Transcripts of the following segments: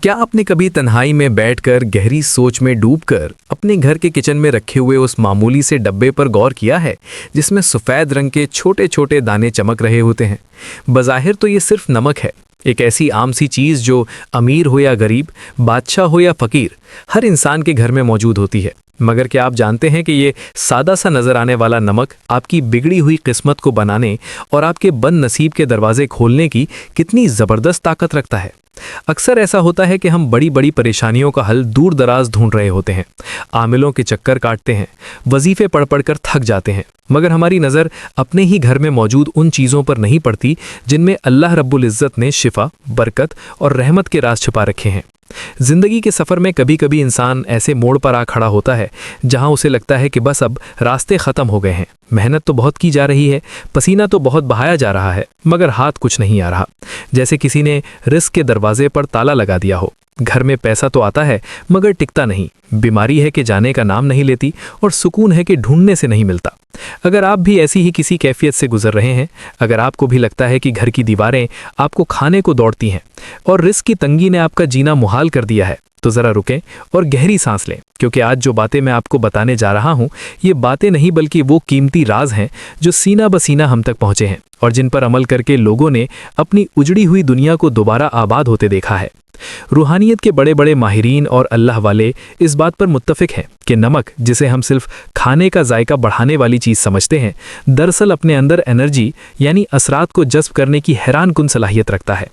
क्या आपने कभी तन्हाई में बैठकर गहरी सोच में डूबकर अपने घर के किचन में रखे हुए उस मामूली से डब्बे पर गौर किया है जिसमें सफ़ेद रंग के छोटे छोटे दाने चमक रहे होते हैं? बज़ाहिर तो ये सिर्फ नमक है, एक ऐसी आम सी चीज़ जो अमीर हो या गरीब, बादशाह हो या फ़कीर, हर इंसान के घर में मौजूद होती है। मगर क्या आप जानते हैं कि ये सादा सा नज़र आने वाला नमक आपकी बिगड़ी हुई किस्मत को बनाने और आपके बद नसीब के दरवाजे खोलने की कितनी ज़बरदस्त ताकत रखता है? अक्सर ऐसा होता है कि हम बड़ी बड़ी परेशानियों का हल दूर दराज ढूंढ रहे होते हैं, आमिलों के चक्कर काटते हैं, वजीफे पढ़ पढ़ कर थक जाते हैं, मगर हमारी नज़र अपने ही घर में मौजूद उन चीज़ों पर नहीं पड़ती जिनमें अल्लाह रब्बुल इज़्ज़त ने शिफा, बरकत और रहमत के राज छुपा रखे हैं। जिंदगी के सफ़र में कभी कभी इंसान ऐसे मोड़ पर आ खड़ा होता है जहां उसे लगता है कि बस अब रास्ते ख़त्म हो गए हैं, मेहनत तो बहुत की जा रही है, पसीना तो बहुत बहाया जा रहा है, मगर हाथ कुछ नहीं आ रहा। जैसे किसी ने रिस्क के दरवाजे पर ताला लगा दिया हो। घर में पैसा तो आता है मगर टिकता नहीं, बीमारी है कि जाने का नाम नहीं लेती और सुकून है कि ढूंढने से नहीं मिलता। अगर आप भी ऐसी ही किसी कैफियत से गुजर रहे हैं, अगर आपको भी लगता है कि घर की दीवारें आपको खाने को दौड़ती हैं और रिस्क की तंगी ने आपका जीना मुहाल कर दिया है, तो ज़रा रुकें और गहरी सांस लें, क्योंकि आज जो बातें मैं आपको बताने जा रहा हूँ ये बातें नहीं बल्कि वो कीमती राज हैं जो सीना बसीना हम तक पहुँचे हैं और जिन पर अमल करके लोगों ने अपनी उजड़ी हुई दुनिया को दोबारा आबाद होते देखा है। रूहानियत के बड़े बड़े माहिरीन और अल्लाह वाले इस बात पर मुत्तफिक हैं कि नमक, जिसे हम सिर्फ खाने का जायका बढ़ाने वाली चीज़ समझते हैं, दरअसल अपने अंदर एनर्जी यानी असरात को जज्ब करने की हैरान कुन सलाहियत रखता है।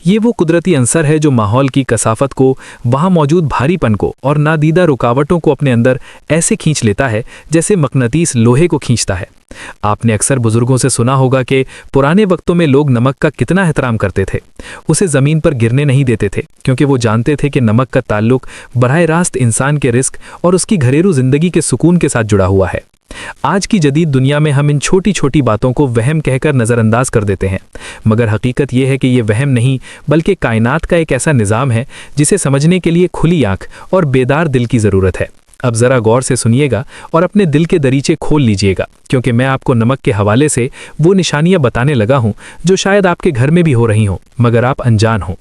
ये वो कुदरती अंसर है जो माहौल की कसाफत को, वहाँ मौजूद भारीपन को और नादीदा रुकावटों को अपने अंदर ऐसे खींच लेता है जैसे मकनातीस लोहे को खींचता है। आपने अक्सर बुजुर्गों से सुना होगा कि पुराने वक्तों में लोग नमक का कितना एहतराम करते थे, उसे ज़मीन पर गिरने नहीं देते थे, क्योंकि वो जानते थे कि नमक का ताल्लुक बराह रास्त इंसान के रिस्क और उसकी घरेलू ज़िंदगी के सुकून के साथ जुड़ा हुआ है। आज की जदीद दुनिया में हम इन छोटी छोटी बातों को वहम कहकर नज़रअंदाज कर देते हैं, मगर हकीकत यह है कि ये वहम नहीं बल्कि कायनात का एक ऐसा निज़ाम है जिसे समझने के लिए खुली आँख और बेदार दिल की ज़रूरत है। अब ज़रा गौर से सुनिएगा और अपने दिल के दरीचे खोल लीजिएगा, क्योंकि मैं आपको नमक के हवाले से वो निशानियां बताने लगा हूं जो शायद आपके घर में भी हो रही हों मगर आप अनजान हों।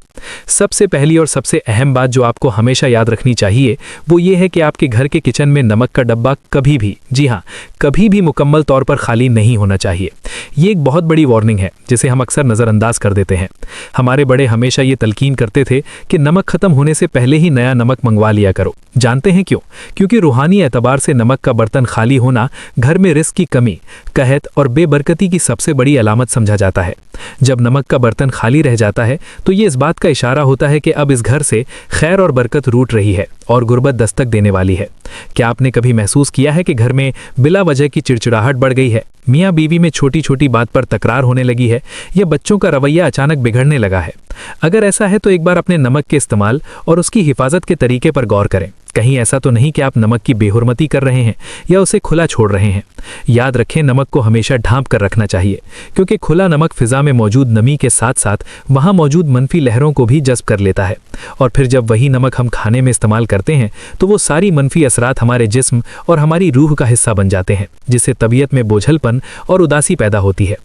सबसे पहली और सबसे अहम बात जो आपको हमेशा याद रखनी चाहिए वो ये है कि आपके घर के किचन में नमक का डब्बा कभी भी, जी हाँ, कभी भी मुकम्मल तौर पर खाली नहीं होना चाहिए। ये एक बहुत बड़ी वार्निंग है जिसे हम अक्सर नज़रअंदाज कर देते हैं। हमारे बड़े हमेशा ये तलकीन करते थे कि नमक ख़त्म होने से पहले ही नया नमक मंगवा लिया करो। जानते हैं क्यों? क्योंकि रूहानी एतबार से नमक का बर्तन खाली होना घर में रिस्क की कमी, कहत और बेबरकती की सबसे बड़ी अलामत समझा जाता है। जब नमक का बर्तन खाली रह जाता है तो ये इस बात का इशारा होता है कि अब इस घर से खैर और बरकत रूठ रही है और गुर्बत दस्तक देने वाली है। क्या आपने कभी महसूस किया है कि घर में बिला वजह की चिड़चिड़ाहट बढ़ गई है, मियाँ बीवी में छोटी छोटी बात पर तकरार होने लगी है या बच्चों का रवैया अचानक बिगड़ने लगा है? अगर ऐसा है तो एक बार अपने नमक के इस्तेमाल और उसकी हिफाजत के तरीके पर गौर करें। कहीं ऐसा तो नहीं कि आप नमक की बेहुरमती कर रहे हैं या उसे खुला छोड़ रहे हैं। याद रखें, नमक को हमेशा ढांप कर रखना चाहिए, क्योंकि खुला नमक फिजा में मौजूद नमी के साथ साथ वहाँ मौजूद मनफी लहरों को भी जज्ब कर लेता है और फिर जब वही नमक हम खाने में इस्तेमाल करते हैं तो वो सारी मनफी असरात हमारे जिस्म और हमारी रूह का हिस्सा बन जाते हैं, जिससे तबीयत में बोझलपन और उदासी पैदा होती है।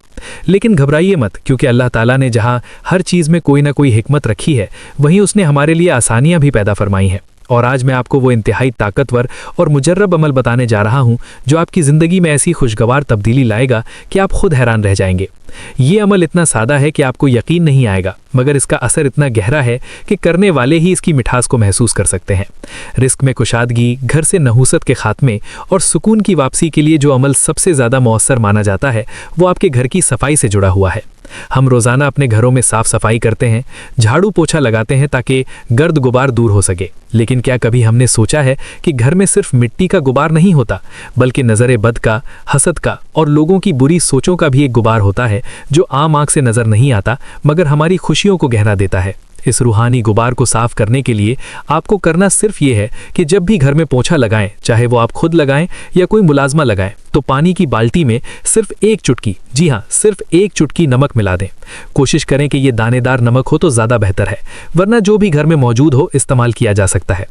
लेकिन घबराइए मत, क्योंकि अल्लाह ताला ने जहाँ हर चीज़ में कोई ना कोई हिकमत रखी है, वहीं उसने हमारे लिए आसानियाँ भी पैदा फरमाई हैं। और आज मैं आपको वो इंतहाई ताकतवर और मुजर्रब अमल बताने जा रहा हूँ जो आपकी ज़िंदगी में ऐसी खुशगवार तब्दीली लाएगा कि आप खुद हैरान रह जाएंगे। ये अमल इतना सादा है कि आपको यकीन नहीं आएगा, मगर इसका असर इतना गहरा है कि करने वाले ही इसकी मिठास को महसूस कर सकते हैं। रिस्क में कुशादगी, घर से नहूसत के खात्मे और सुकून की वापसी के लिए जो अमल सबसे ज़्यादा मौसर माना जाता है वो आपके घर की सफाई से जुड़ा हुआ है। हम रोज़ाना अपने घरों में साफ़ सफाई करते हैं, झाड़ू पोछा लगाते हैं ताकि गर्द गुबार दूर हो सके, लेकिन क्या कभी हमने सोचा है कि घर में सिर्फ मिट्टी का गुबार नहीं होता बल्कि नज़र बद का, हसद का और लोगों की बुरी सोचों का भी एक गुबार होता है जो आम आँख से नज़र नहीं आता मगर हमारी खुशियों को गहरा देता है। इस रूहानी गुबार को साफ करने के लिए आपको करना सिर्फ ये है कि जब भी घर में पोछा लगाएं, चाहे वो आप खुद लगाएं या कोई मुलाजमा लगाएं, तो पानी की बाल्टी में सिर्फ एक चुटकी, जी हाँ, सिर्फ एक चुटकी नमक मिला दें। कोशिश करें कि ये दानेदार नमक हो तो ज़्यादा बेहतर है, वरना जो भी घर में मौजूद हो इस्तेमाल किया जा सकता है।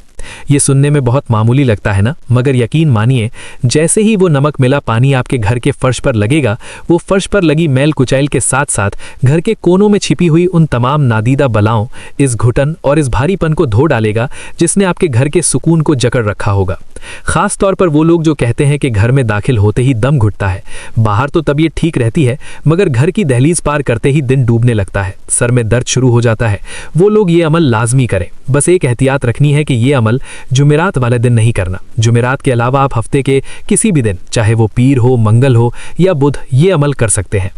ये सुनने में बहुत मामूली लगता है ना, मगर यकीन मानिए, जैसे ही वो नमक मिला पानी आपके घर के फर्श पर लगेगा, वो फर्श पर लगी मैल कुचैल के साथ साथ घर के कोनों में छिपी हुई उन तमाम नादीदा बलाओं, इस घुटन और इस भारीपन को धो डालेगा जिसने आपके घर के सुकून को जकड़ रखा होगा। खास तौर पर वो लोग जो कहते हैं कि घर में दाखिल होते ही दम घुटता है। बाहर तो तबीयत ठीक रहती है, मगर घर की दहलीज पार करते ही दिन डूबने लगता है, सर में दर्द शुरू हो जाता है। वो लोग ये अमल लाजमी करें। बस एक एहतियात रखनी है कि ये अमल जुमेरात वाले दिन नहीं करना। जुमेरात के अलावा आप हफ्ते के किसी भी दिन, चाहे वो पीर हो, मंगल हो या बुध, ये अमल कर सकते हैं।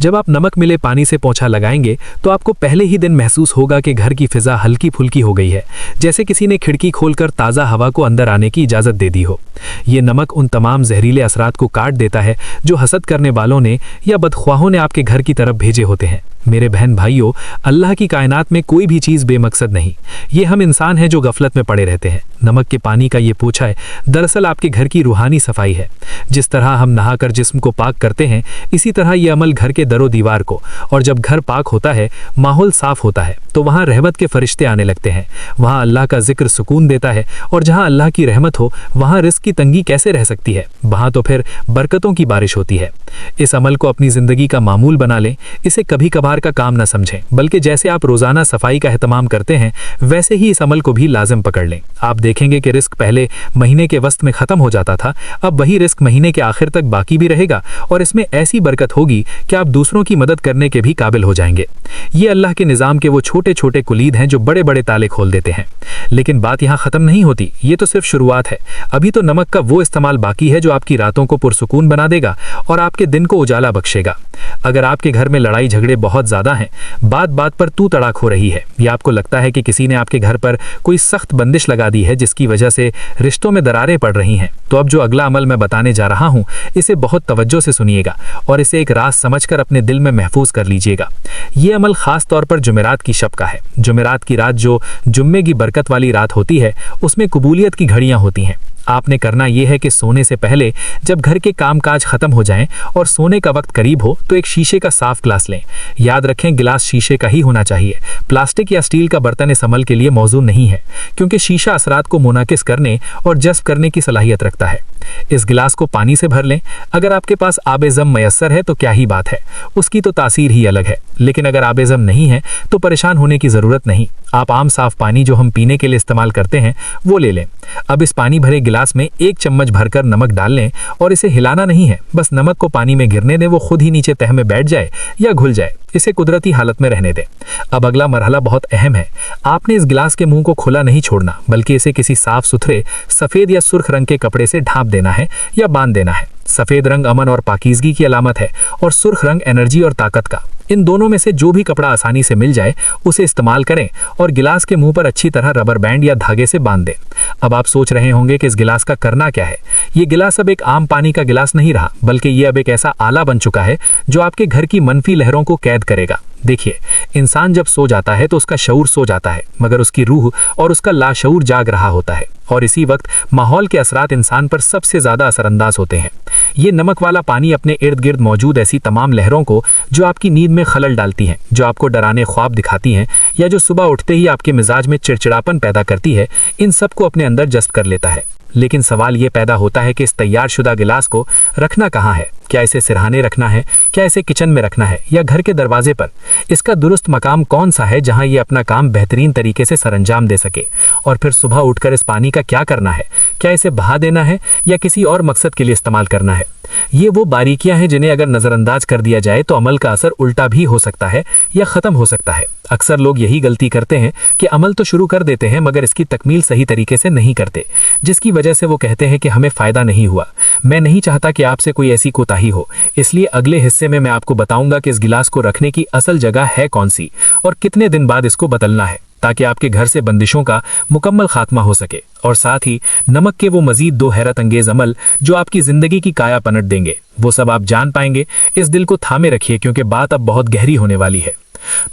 जब आप नमक मिले पानी से पोंछा लगाएंगे तो आपको पहले ही दिन महसूस होगा कि घर की फिजा हल्की फुल्की हो गई है, जैसे किसी ने खिड़की खोलकर ताज़ा हवा को अंदर आने की इजाज़त दे दी हो। ये नमक उन तमाम जहरीले असरात को काट देता है जो हसद करने वालों ने या बदख्वाहों ने आपके घर की तरफ भेजे होते हैं। मेरे बहन भाइयों, अल्लाह की कायनात में कोई भी चीज़ बेमकसद नहीं। ये हम इंसान हैं जो गफलत में पड़े रहते हैं। नमक के पानी का ये पोछा है दरअसल आपके घर की रूहानी सफाई है। जिस तरह हम नहाकर जिस्म को पाक करते हैं, इसी तरह ये अमल घर के दरो दीवार को, और जब घर पाक होता है, माहौल साफ होता है, तो वहाँ रहमत के फरिश्ते आने लगते हैं। वहाँ अल्लाह का जिक्र सुकून देता है, और जहाँ अल्लाह की रहमत हो वहाँ रिस्क की तंगी कैसे रह सकती है? वहाँ तो फिर बरकतों की बारिश होती है। इस अमल को अपनी ज़िंदगी का मामूल बना लें। इसे कभी कभार का काम न समझें, बल्कि जैसे आप रोज़ाना सफाई का एहतमाम करते हैं, वैसे ही इस अमल को भी लाजिम पकड़ लें। आप देखेंगे कि रिस्क पहले महीने के वस्त में ख़त्म हो जाता था, अब वही रिस्क महीने के आखिर तक बाकी भी रहेगा, और इसमें ऐसी बरकत होगी कि आप दूसरों की मदद करने के भी काबिल हो जाएंगे। ये अल्लाह के निज़ाम के वो छोटे छोटे कुलीद हैं जो बड़े बड़े ताले खोल देते हैं। लेकिन बात यहाँ ख़त्म नहीं होती, ये तो सिर्फ शुरुआत है। अभी तो नमक का वो इस्तेमाल बाकी है जो आपकी रातों को पुरसुकून बना देगा और आपके दिन को उजाला बख्शेगा। अगर आपके घर में लड़ाई झगड़े बहुत ज़्यादा हैं, बात बात पर तू तड़ाक हो रही है, या आपको लगता है कि किसी ने आपके घर पर कोई सख्त बंदिश लगा दी है जिसकी वजह से रिश्तों में दरारें पड़ रही हैं, तो अब जो अगला अमल मैं बताने जा रहा हूँ, इसे बहुत तवज्जो से सुनिएगा और इसे एक राज समझकर अपने दिल में महफूज कर लीजिएगा। ये अमल खास तौर पर जुमेरात की शब का है। जुमेरात की रात जो जुम्मे की बरकत वाली रात होती है, उसमें कबूलियत की घड़ियां होती हैं। आपने करना यह है कि सोने से पहले जब घर के कामकाज खत्म हो जाएं और सोने का वक्त करीब हो, तो एक शीशे का साफ गिलास लें। याद रखें, गिलास शीशे का ही होना चाहिए। प्लास्टिक या स्टील का बर्तन इस अमल के लिए मौजूद नहीं है, क्योंकि शीशा असरात को मुनाकिस करने और जज्ब करने की सलाहियत रखता है। इस गिलास को पानी से भर लें। अगर आपके पास आब-ए-ज़म मयस्सर है तो क्या ही बात है, उसकी तो तासीर ही अलग है। लेकिन अगर आब-ए-ज़म नहीं है तो परेशान होने की ज़रूरत नहीं। आप आम साफ पानी जो हम पीने के लिए इस्तेमाल करते हैं, वो ले लें। अब इस पानी भरे गिलास में 1 चम्मच भरकर नमक डाल लें और इसे हिलाना नहीं है, बस नमक को पानी में गिरने दें। वो खुद ही नीचे तह में बैठ जाए या घुल जाए, इसे कुदरती हालत में रहने दें। अब अगला मरहला बहुत अहम है। आपने इस गिलास के मुंह को खुला नहीं छोड़ना, बल्कि इसे किसी साफ सुथरे सफ़ेद या सुर्ख रंग के कपड़े से ढांप देना है या बांध देना है। सफ़ेद रंग अमन और पाकीज़गी की अलामत है और सुर्ख रंग एनर्जी और ताकत का। इन दोनों में से जो भी कपड़ा आसानी से मिल जाए उसे इस्तेमाल करें और गिलास के मुंह पर अच्छी तरह रबर बैंड या धागे से बांध दें। अब आप सोच रहे होंगे कि इस गिलास का करना क्या है। ये गिलास अब एक आम पानी का गिलास नहीं रहा, बल्कि ये अब एक ऐसा आला बन चुका है जो आपके घर की मनफी लहरों को कैद करेगा। देखिए, इंसान जब सो जाता है तो उसका शऊर सो जाता है, मगर उसकी रूह और उसका लाशऊर जाग रहा होता है, और इसी वक्त माहौल के असरात इंसान पर सबसे ज़्यादा असरअंदाज होते हैं। ये नमक वाला पानी अपने इर्द गिर्द मौजूद ऐसी तमाम लहरों को जो आपकी नींद में खलल डालती हैं, जो आपको डराने ख्वाब दिखाती हैं या जो सुबह उठते ही आपके मिजाज में चिड़चिड़ापन पैदा करती है, इन सब को अपने अंदर जज्ब कर लेता है। लेकिन सवाल ये पैदा होता है कि इस तैयार शुदा गिलास को रखना कहाँ है? क्या इसे सिरहाने रखना है, क्या इसे किचन में रखना है, या घर के दरवाजे पर? इसका दुरुस्त मकाम कौन सा है जहां ये अपना काम बेहतरीन तरीके से सरअंजाम दे सके? और फिर सुबह उठकर इस पानी का क्या करना है? क्या इसे बहा देना है या किसी और मकसद के लिए इस्तेमाल करना है? ये वो बारीकियां हैं जिन्हें अगर नज़रअंदाज कर दिया जाए तो अमल का असर उल्टा भी हो सकता है या ख़त्म हो सकता है। अक्सर लोग यही गलती करते हैं कि अमल तो शुरू कर देते हैं मगर इसकी तकमील सही तरीके से नहीं करते, जिसकी वजह से वो कहते हैं कि हमें फ़ायदा नहीं हुआ। मैं नहीं चाहता कि आपसे कोई ऐसी कोताही हो, इसलिए अगले हिस्से में मैं आपको बताऊंगा कि इस गिलास को रखने की असल जगह है कौन सी और कितने दिन बाद इसको बदलना है, ताकि आपके घर से बंदिशों का मुकम्मल खात्मा हो सके, और साथ ही नमक के वो मजीद 2 हैरत अंगेज अमल जो आपकी ज़िंदगी की काया पलट देंगे, वो सब आप जान पाएंगे। इस दिल को थामे रखिए, क्योंकि बात अब बहुत गहरी होने वाली है।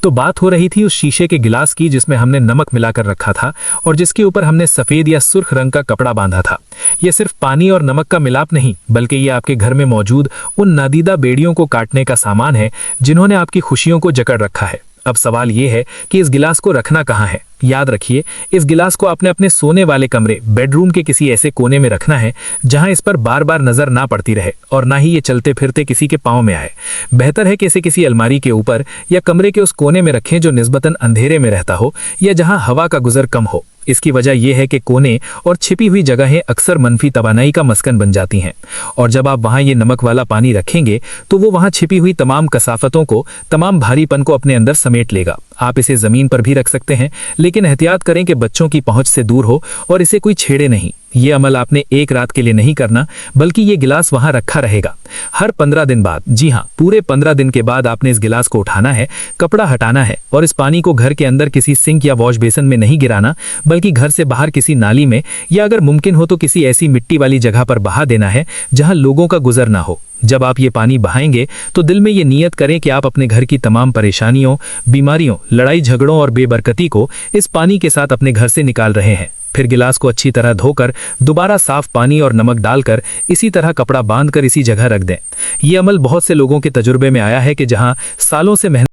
तो बात हो रही थी उस शीशे के गिलास की जिसमें हमने नमक मिलाकर रखा था और जिसके ऊपर हमने सफ़ेद या सुर्ख रंग का कपड़ा बांधा था। यह सिर्फ पानी और नमक का मिलाप नहीं, बल्कि ये आपके घर में मौजूद उन नादीदा बेड़ियों को काटने का सामान है जिन्होंने आपकी खुशियों को जकड़ रखा है। अब सवाल ये है कि इस गिलास को रखना कहाँ है। याद रखिए, इस गिलास को आपने अपने सोने वाले कमरे, बेडरूम के किसी ऐसे कोने में रखना है जहां इस पर बार बार नजर ना पड़ती रहे और ना ही ये चलते फिरते किसी के पांव में आए। बेहतर है कि इसे किसी अलमारी के ऊपर या कमरे के उस कोने में रखें जो निस्बतन अंधेरे में रहता हो या जहां हवा का गुजर कम हो। इसकी वजह यह है कि कोने और छिपी हुई जगहें अक्सर मनफी तवानाई का मस्कन बन जाती हैं, और जब आप वहां ये नमक वाला पानी रखेंगे तो वो वहां छिपी हुई तमाम कसाफतों को, तमाम भारीपन को अपने अंदर समेट लेगा। आप इसे जमीन पर भी रख सकते हैं, लेकिन एहतियात करें कि बच्चों की पहुंच से दूर हो और इसे कोई छेड़े नहीं। ये अमल आपने एक रात के लिए नहीं करना, बल्कि ये गिलास वहां रखा रहेगा। हर 15 दिन बाद, जी हाँ, पूरे 15 दिन के बाद आपने इस गिलास को उठाना है, कपड़ा हटाना है और इस पानी को घर के अंदर किसी सिंक या वॉश बेसिन में नहीं गिराना, बल्कि घर से बाहर किसी नाली में या अगर मुमकिन हो तो किसी ऐसी मिट्टी वाली जगह पर बहा देना है जहां लोगों का गुजर ना हो। जब आप ये पानी बहाएंगे तो दिल में ये नियत करें कि आप अपने घर की तमाम परेशानियों, बीमारियों, लड़ाई झगड़ों और बेबरकती को इस पानी के साथ अपने घर से निकाल रहे हैं। फिर गिलास को अच्छी तरह धोकर दोबारा साफ पानी और नमक डालकर इसी तरह कपड़ा बांधकर इसी जगह रख दें। ये अमल बहुत से लोगों के तजुर्बे में आया है कि जहां सालों से मेहनत